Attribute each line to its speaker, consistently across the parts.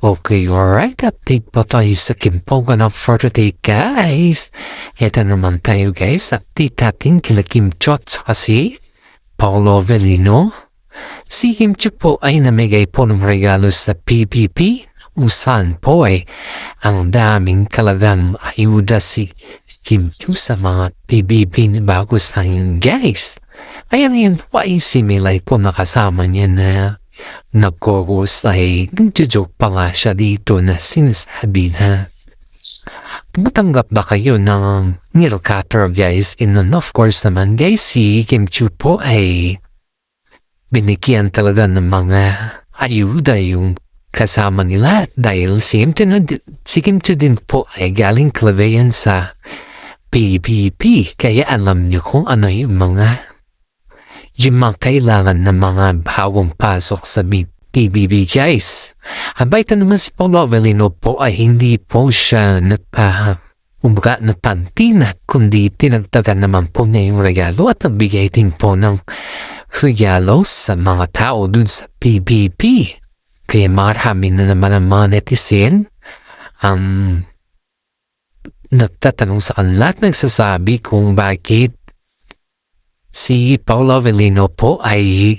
Speaker 1: Okay, alright. Update pa tayo sa Kimpogan of for today, guys. Ito naman tayo, guys. Update natin kila Kim Cho at saka si Paolo Avellino. Si Kim Cho po ay namigay po ng regalo sa PBB. Usan po ay ang daming kalagang ayuda si Kim Cho sa mga PBB ni bago sa yun, guys. Ayan yun po ay si Milay po nakasama niya na nagkogos ay nagjojoke pa nga siya dito na sinasabi na matanggap ba kayo ng nail cutter, guys? And of course naman, guys, si Kim Cho po ay binigyan talaga ng mga ayuda yung kasama nila dahil si Kim Cho din po ay galing Claveyan sa PBB, kaya alam niyo kung ano yung mga kailangan ng mga bagong pasok sa PBB, guys. Habayta naman si Paolo Avellino po ay hindi po siya napantinat, kundi tinagtagan naman po niya yung regalo at nagbigay din po ng regalo sa mga tao dun sa PBB. Kaya marami na naman ang mga netizen nagtatanong sa kanila at nagsasabi kung bakit si Paolo Avellino po ay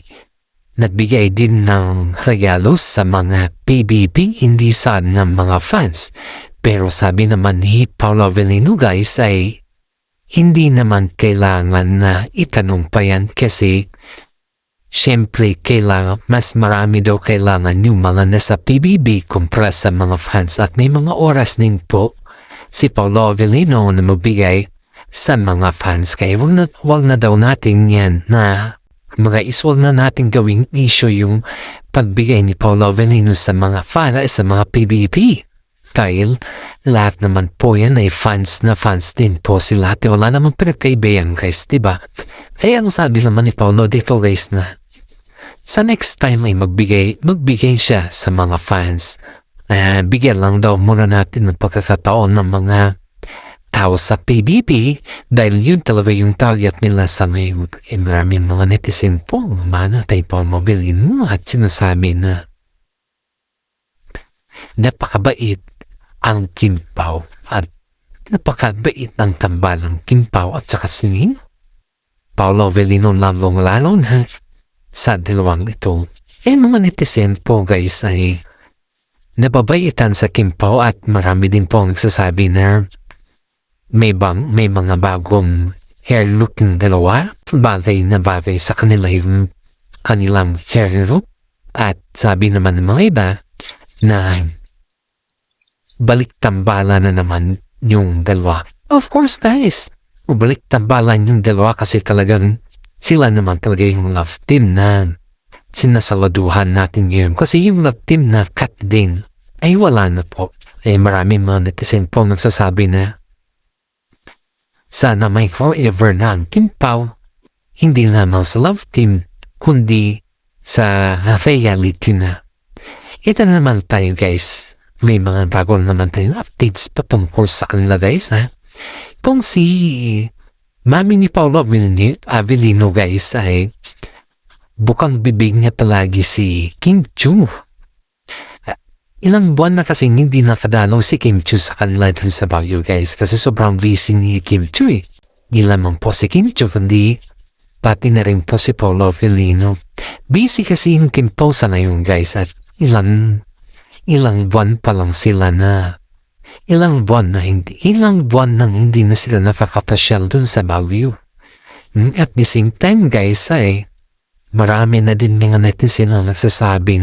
Speaker 1: nagbigay din ng regalo sa mga PBB, hindi sa ng mga fans. Pero sabi naman ni Paolo Avellino, guys, ay hindi naman kailangan na itanong pa yan kasi syempre mas marami daw kailangan yung mga nasa PBB kumpara sa mga fans at may mga oras din po si Paolo Avellino na magbigay sa mga fans. Kaya wag na daw natin yan na wag na natin gawing issue yung pagbigay ni Paolo Avellino sa mga fans, sa mga PBB. Dahil lahat naman po yan ay fans na fans din po sila. At wala naman pinagkaibayan, guys, diba? Kaya ang sabi naman ni Paolo dito, guys, na sa next time ay magbigay siya sa mga fans. Bigyan lang daw muna natin ng pagkakataon ng mga tao sa PBB dahil yun talaga yung target nila sa ngayon. Maraming mga netizen po manatay po Avellino at sinasabi na napakabait ang Kim Pao at napakabait ang tambalang Kim Pao at saka si Paolo Avellino lalong-lalo na sa dalawang ito. Mga netizen po, guys, ay nababaitan sa Kim Pao at marami din po nagsasabi na may mga bagong hair look ng dalawa, bagay na bagay sa kanila yung kanilang hair look. At sabi naman ng mga iba na balik tambala na naman yung dalawa. Of course, guys, balik tambalan yung dalawa kasi talagang sila naman talaga yung love team na sinasaladuhan natin ngayon. Kasi yung love team na cut din ay wala na po. Maraming mga netizen po nagsasabi na sana may forever na ang Kim Pao, hindi naman sa love team, kundi sa reality na. Ito naman tayo, guys. May mga bago naman tayong updates patungkol sa kanila, guys. Kung si mami ni Paolo Avellino, guys, ay bukang bibig niya palagi si Kim Cho. Ilang buwan na kasi hindi nakadalaw si Kim Cho sa kanila dun sa Baguio, guys, kasi sobrang busy ni Kim Cho. Di lamang po si Kim Cho, kundi pati na rin po si Paolo Avellino. Busy kasi yung Kim Pao sa ngayon, guys, at ilang buwan pa lang sila na ilang buwan nang hindi na sila nakakapasyal dun sa Baguio. At the same time, guys, ay marami na din mga netizen na nagsasabi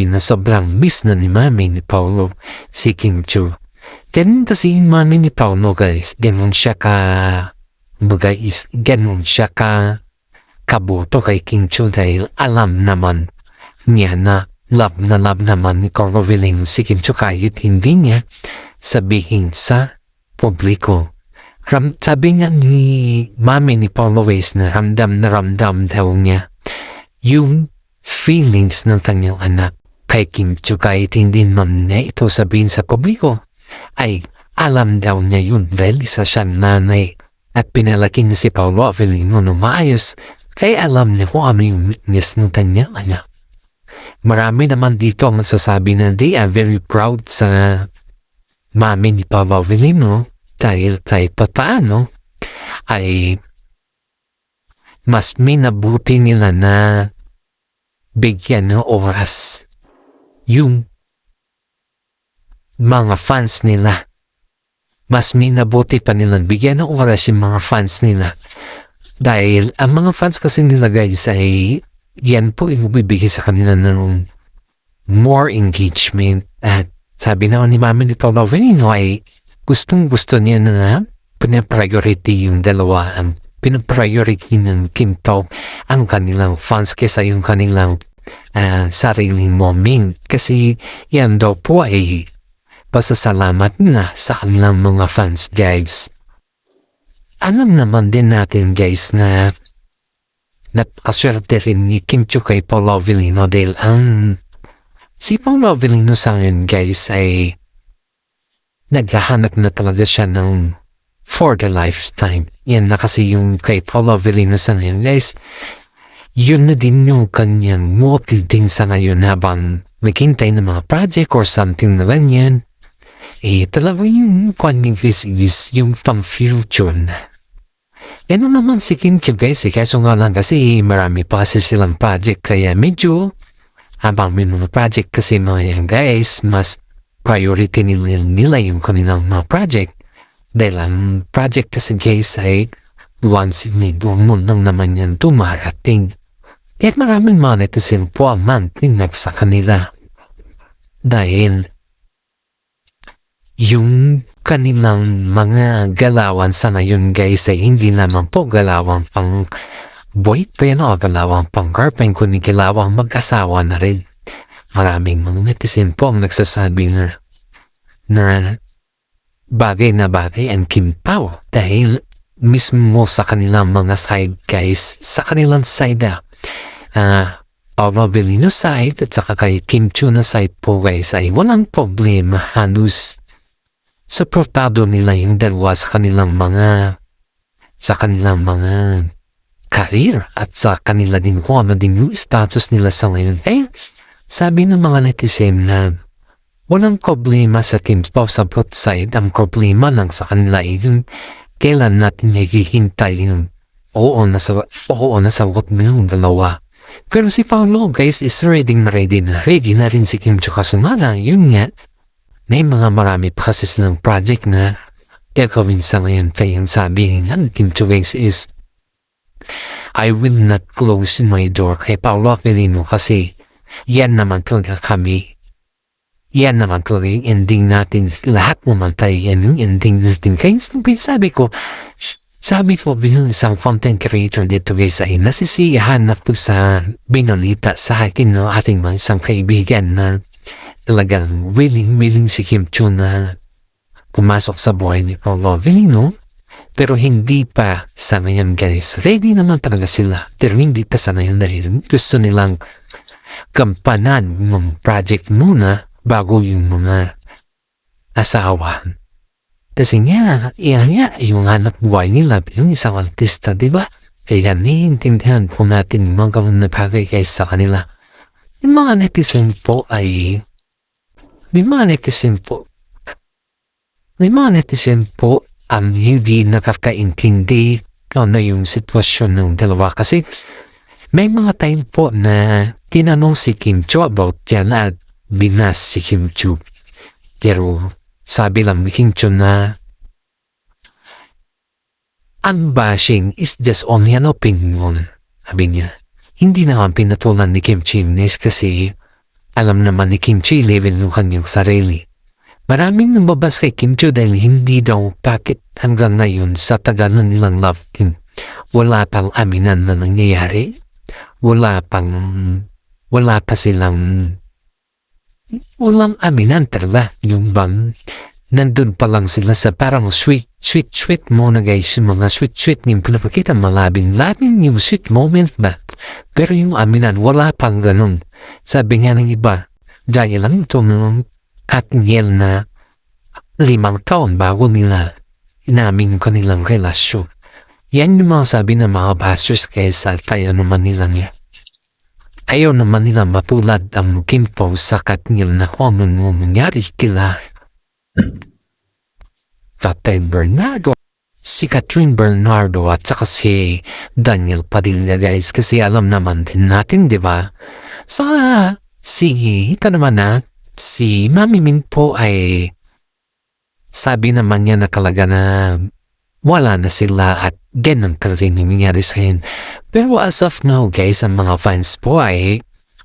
Speaker 1: na sobrang miss na ni mami ni Paolo si Kim Cho. Ganun kasi yung mami ni Paolo, guys, ganun siya kabuto kay Kim Cho dahil alam naman niya na love naman ni Paolo Avellino si Kim Cho kahit hindi niya sabihin sa publiko. Sabi nga ni mami ni Paolo Ways na ramdam daw niya yung feelings ng kanyang anak kay Kim Cho kahit hindi man niya ito sabihin sa publiko. Ay alam daw niya yun dahil isa siyang nanay at pinalaki niya si Paolo Avellino na maayos kaya alam niya kung ano yung weakness ng kanyang anak. Marami naman dito ang nagsasabi na they are very proud sa mami ni Paolo Avellino dahil kahit papaano ay mas minabuti nila na bigyan ng oras yung mga fans nila. Mas minabuti pa nilang bigyan ng oras yung mga fans nila. Dahil ang mga fans kasi nila guys ay yan po ibibigay sa kanila ng more engagement. At sabi naman ni Mami ni Paolo Avellino ay gustong-gusto niya na pinapriority yung dalawa. Ang pinapriority ng Kim Pao ang kanilang fans kesa yung kanilang sariling moment. Kasi yan daw po ay pasasalamat na sa kanilang mga fans guys. Alam naman din natin guys na napakaswerte rin ni Kim Chiu kay Paolo Avellino dahil si Paolo Avellino sa ngayon guys ay naghahanap na talaga siya ng for the lifetime. Yan na kasi yung kay Paolo Avellino sa ngayon guys. Yun na din yung kanyang motive din sa ngayon habang naghintay ng mga project or something na ganyan. Talaga yung kanyang is yung pang-future na. Ano naman si Kim Chiu guys, kaso nga lang kasi marami pa kasi silang project kaya medyo habang may mga project kasi mga yan guys, mas priority nila yung kanilang mga project. Dahil ang project kasi guys ay once in a blue moon lang naman yan tumarating. At maraming monetizen po ang monthly sa kanila. Dahil yung kanilang mga galawan sa ngayon guys ay hindi naman po galawang pang boyfriend o galawang pang girlfriend kundi galawang mag-asawa na rin. Maraming mga netizen po ang nagsasabi na bagay na bagay ang Kim Pao dahil mismo sa kanilang mga side guys, sa kanilang side Paolo Avellino side at saka kay Kim Chiu na side po guys ay walang problema, halos suportado nila yung dalawa sa kanilang mga career at sa kanila din kung ano din yung status nila sa ngayon. Sabi ng mga netizen na walang problema sa Kim Pao sa both side, ang problema lang sa kanila ay yung kailan natin naghihintay yung oo na sagot na yung dalawa. Pero si Paolo guys is ready na rin si Kim Chiu kasumala. Yun nga, may mga marami pa kasi silang project na gagawin sa ngayon. Kaya yung sabi ng Kim Chiu guys is I will not close my door kay Paolo Avellino kasi yan naman talaga kami. Yan naman talaga yung ending natin. Lahat naman tayo yan yung ending natin. Kaya sabi ko bilang isang content creator dito guys ay nasisiyahan na po sa binalita sa akin no, ating mga isang kaibigan na talagang willing si Kim Chiu na pumasok sa buhay ni Paolo Avellino. Pero hindi pa sa ngayon guys. Ready naman talaga sila. Pero hindi pa sa ngayon dahil gusto nilang kampanan ng project muna bago yung mga asawa. Kasi nga, yung hanap buhay nila yung isang artista, di ba? Kaya naiintindihan po natin yung mga gawin na bagay guys sa kanila. Yung mga netizen po ay may mga netizen po ang hindi nakakaintindi ano yung sitwasyon ng dalawa kasi may mga time po na tinanong si Kim Chiu about yan at binas si Kim Chiu. Pero sabi lang ni Kim Chiu na unbashing is just only an opinion. Sabi niya, hindi naman pinatulan ni Kim Chiu kasi alam naman ni Kim Chiu level ng kanyang sarili. Maraming nababas kay Kim Chiu dahil hindi daw bakit hanggang ngayon sa tagal na nilang love team. Wala pang aminan na nangyayari. Walang aminan talaga. Yung bang nandun pa lang sila sa parang sweet muna guys. Yung mga sweet yung pinapakita malabing yung sweet moment ba. Pero yung aminan wala pang ganun. Sabi nga ng iba, dahil lang ito ng Katniel na 5 taon bago nila inamin yung kanilang relasyon. Yan yung mga sabi ng mga bashers kaya naman nila niya. Ayaw naman nila mapulad ang Kim Pao sa kanil na kung ano nangyari kila Tatay Bernardo, si Catherine Bernardo at saka si Daniel Padilla guys, kasi alam naman din natin, di ba? Ito naman na si Mami Min po ay sabi naman niya na talaga na wala na sila at ganun ka rin nangyari sa yun. Pero as of now guys, ang mga fans po ay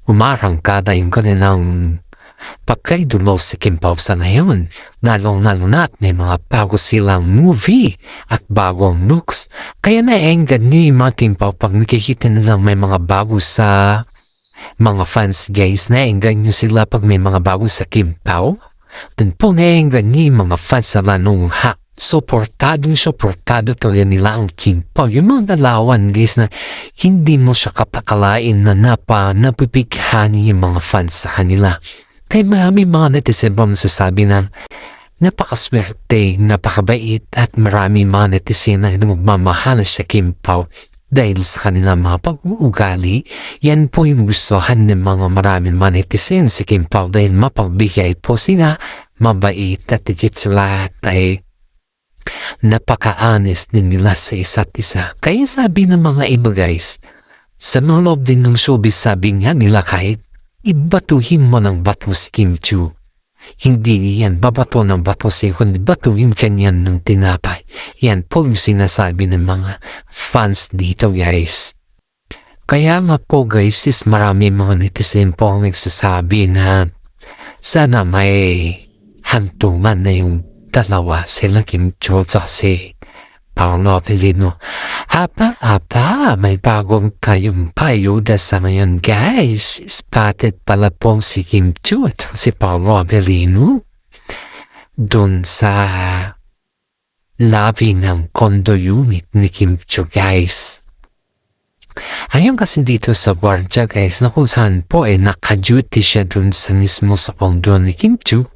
Speaker 1: umarangkada yung kanilang pagkaidulo si Kim Pao sa ngayon. Lalong-lalo na at may mga bago silang movie at bagong looks. Kaya naenggan niyo yung mga Kim Pao pag nakikita nilang may mga bago sa mga fans guys. Naenggan niyo sila pag may mga bago sa Kim Pao. Dun po naenggan niyo yung mga fans sa lanong supportado talaga nila ang Kim Pao. Yung mga dalawan guys na hindi mo siya kapakalain na napipighani yung mga fans sa kanila. Kaya marami mga netizen pa masasabi na napakaswerte, napakabait at marami mga netizen na magmamahal sa Kim Pao dahil sa kanilang mga pag-uugali. Yan po yung gustuhan ng mga maraming mga netizen sa Kim Pao dahil mapagbigay po sila, mabait at higit sa lahat ay napaka-honest din nila sa isa't isa. Kaya sabi ng mga iba guys, sa mga loob din ng showbiz sabi nga nila kahit ibatuhin mo ng bato si Kim Chu. Hindi yan babato ng bato siya, kundi batuhin kanyan ng tinapay. Yan po yung sinasabi ng mga fans dito guys. Kaya nga po guys, is marami mga netizen po ang nagsasabi na sana may hantungan na yung dalawa sila Kim Chu at si Paolo Avellino. May bagong kayong payuda sa ngayon guys. Spotted pala po si Kim Chu at si Paolo Avellino dun sa lobby ng condo unit ni Kim Chu guys. Ayun kasi dito sa gwardiya guys na kung saan po naka-duty siya dun sa mismo sa condo ni Kim Chu.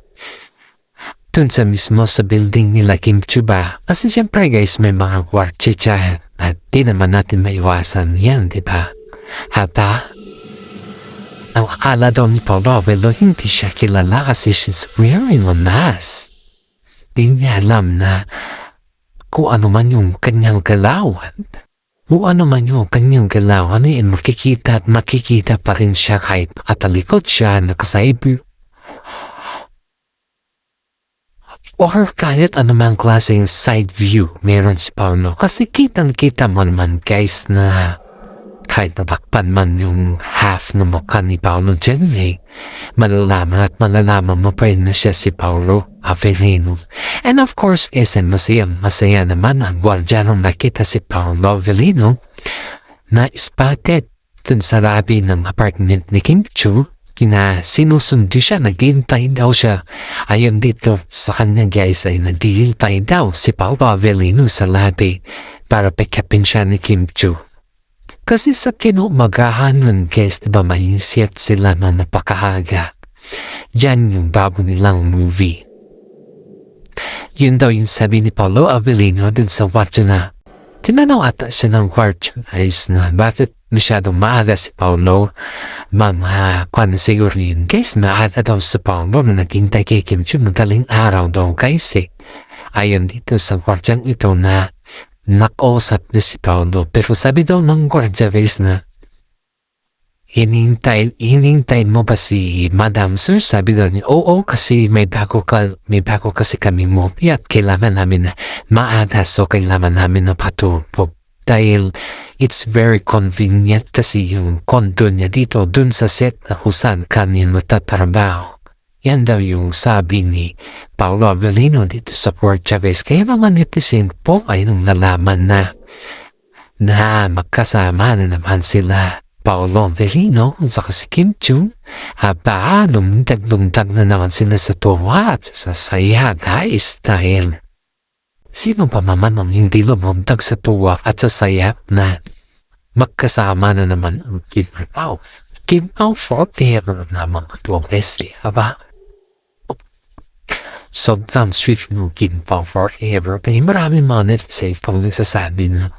Speaker 1: Dun sa mismo sa building nila Kim Chu ba? Kasi siyempre guys may mga gwardiya dyan at di naman natin maiwasan yan, di ba? Ang akala daw ni Paolo Avellino hindi siya kilala kasi she's wearing a mask. Di niya alam na kung ano man yung kanyang galawan. Kung ano man yung kanyang galawan ay makikita at makikita pa rin siya kahit nakatalikod siya, nakasaibu. Or kahit anumang klaseng side view meron si Paolo. Kasi kitang-kita mo naman guys na kahit natakpan man yung half na mukha ni Paolo dyan malalaman mo pa rin na siya si Paolo Avellino. And of course masaya naman ang gwardiya nung nakita si Paolo Avellino na spotted dun sa lobby ng apartment ni Kim Chu. Sinusundi siya, naghihintay daw siya. Ayon dito sa kanya guys ay naghihintay daw si Paolo Avellino sa lobby para pick-upin siya ni Kim Chu. Kasi sa kinumagahan ng guys, diba maisip sila na napakaaga. Yan yung bago nilang movie. Yun daw yung sabi ni Paolo Avellino dun sa watch na tinanaw ata siya ng gwardiya guys na bakit masyadong maaga si Paolo. Kung siguro yun guys, maaga daw si Paolo na naghintay kay Kim Chu madaling araw daw guys Ayon dito sa gwardyang ito na nakausap na si Paolo. Pero sabi daw ng gwardiya guys na hinihintay mo ba si Madam Sir? Sabi daw niya, oo kasi may bago kasi kami movie at kailangan namin na maaga so kailangan namin na patulog. Dahil it's very convenient kasi yung condo niya dito dun sa set na kusan kanina natatrabaho. Yan daw yung sabi ni Paolo Avellino dito sa Port Chavez. Kaya mga netizen po ay nung nalaman na magkasama na naman sila Paolo Avellino at saka si Kim Chu. Lumdag na naman sila sa tuwa at sa saya guys dahil sino pa naman ang hindi lumamdag sa tuwa at sa saya na magkasama na naman ang Kim Pao. Kim Pao forever naman ito besti, haba? Sobrang sweet ng Kim Pao forever. Kaya maraming mga netizen pang nagsasabi na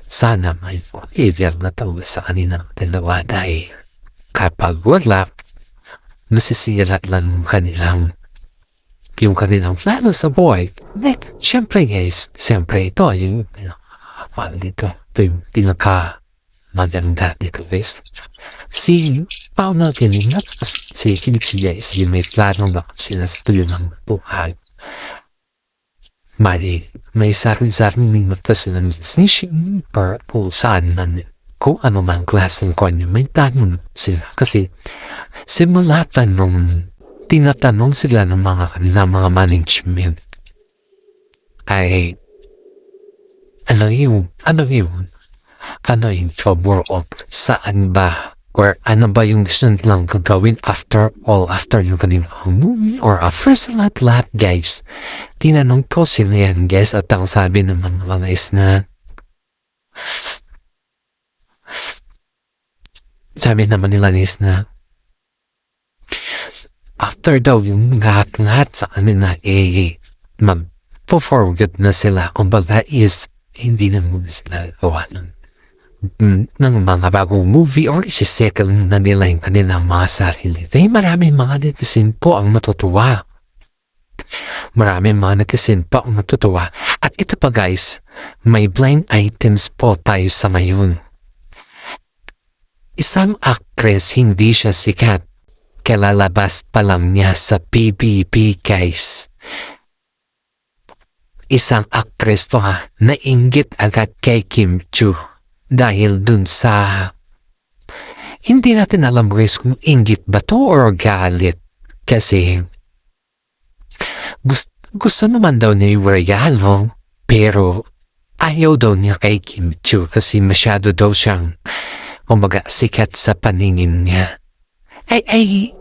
Speaker 1: Sana may forever na tawa sa kanilang dalawa dahil kapag wala, nasisira lang yung kanilang plano sa buhay. Siyempre guys, siyempre ito yung paano dito? Ito yung maganda dito guys. Si Paula Killing si guys, yung may plano na sila sa tuloy ng buhay. May sarili-sarili mata sila ng destination para kung saan kung ano man klaseng kanya may plano sila. Kasi simula pa nung tinatanong sila ng mga management ay ano yung trouble of saan ba or ano ba yung gusto nilang gagawin after yung kanilang movie or after sa lahat guys. Tinanong ko sila yan guys at ang sabi ng mga guys na sabi naman nila guys na after daw yung lahat sa kanila mag-forward na sila kumbaga is hindi na muna sila gawa ng mga bagong movie or isisettle na nila yung kanilang mga sarili. Dahil maraming mga netizen po ang natutuwa. Maraming mga netizen po ang natutuwa. At ito pa guys, may blind items po tayo sa ngayon. Isang actress hindi siya sikat. Kalalabas pa lang niya sa PBB guys. Isang actress to nainggit agad kay Kim Chiu. Dahil dun sa hindi natin alam guys kung inggit ba to or galit. Kasi gusto naman daw niya yung regalo pero ayaw daw niya kay Kim Chiu kasi masyado daw siyang sikat sa paningin niya. Ay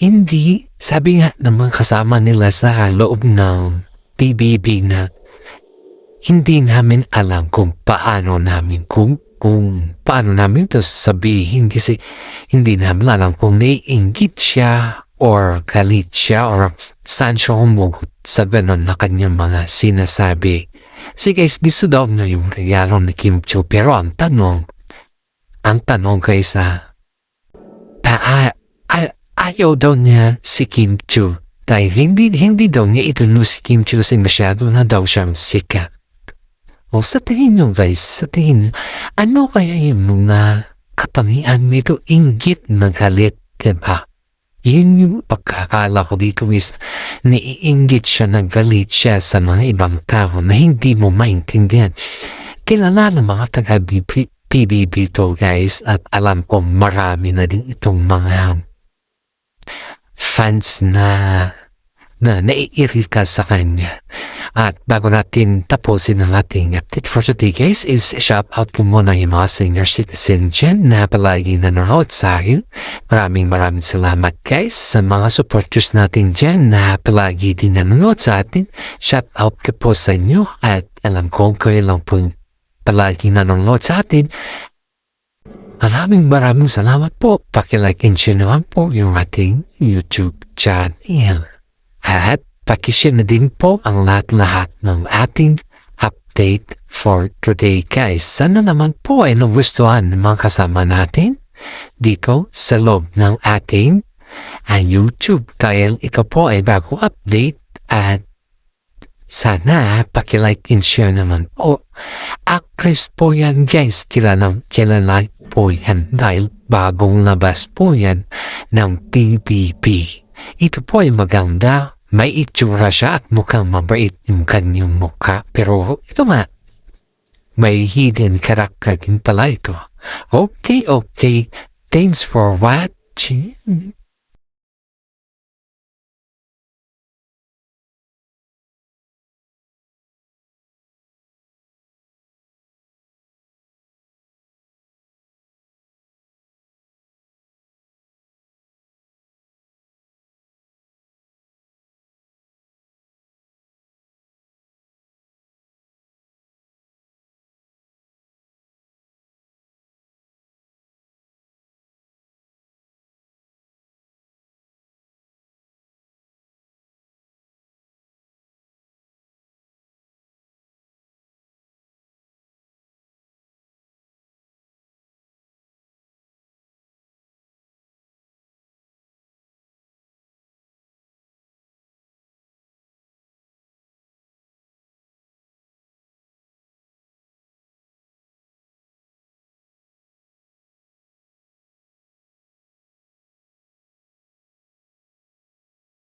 Speaker 1: hindi, sabi nga naman kasama nila sa loob ng PBB na hindi namin alam kung paano namin ito sabihin kasi hindi namin alam kung naiinggit siya or galit siya or saan siya humugot sa ganon na kanyang mga sinasabi. Si guys, gusto daw na yung regalo ni Kim Chiu pero ang tanong guys ayaw daw niya si Kim Chiu dahil hindi daw niya ituloy si Kim Chiu kasi masyado na daw siyang sikat. O sa tingin nyo guys, ano kaya yung mga katangian nito inggit na galit, diba? Yun yung pagkakala ko dito is naiinggit siya, nagalit siya sa mga ibang tao na hindi mo maintindihan. Kilala ng mga taga-PBB to guys at alam ko marami na din itong mga fans na naiirita sa kanya. At bago natin tapusin ang ating update for today guys is shout out ko muna yung mga senior citizen dyan na palagi nanonood sa akin. Maraming salamat guys sa mga supporters natin dyan na palagi din nanonood sa atin. Shout out ko po sa inyo at alam ko kayo lang po palagi nanonood sa atin. Maraming salamat po. Paki-like and share naman po yung ating YouTube channel. At pakishare na din po ang lahat ng ating update for today guys. Sana naman po ay nagustuhan ng mga kasama natin dito sa loob ng ating YouTube dahil ito po ay bagong update at sana paki-like and share naman po. Actress po yan guys, kilala po yan dahil bagong labas po yan ng PBB. Ito po ay maganda, may itsura siya at mukhang mabait yung kanyang mukha. Pero ito may hidden character din pala ito. Okay. Thanks for watching.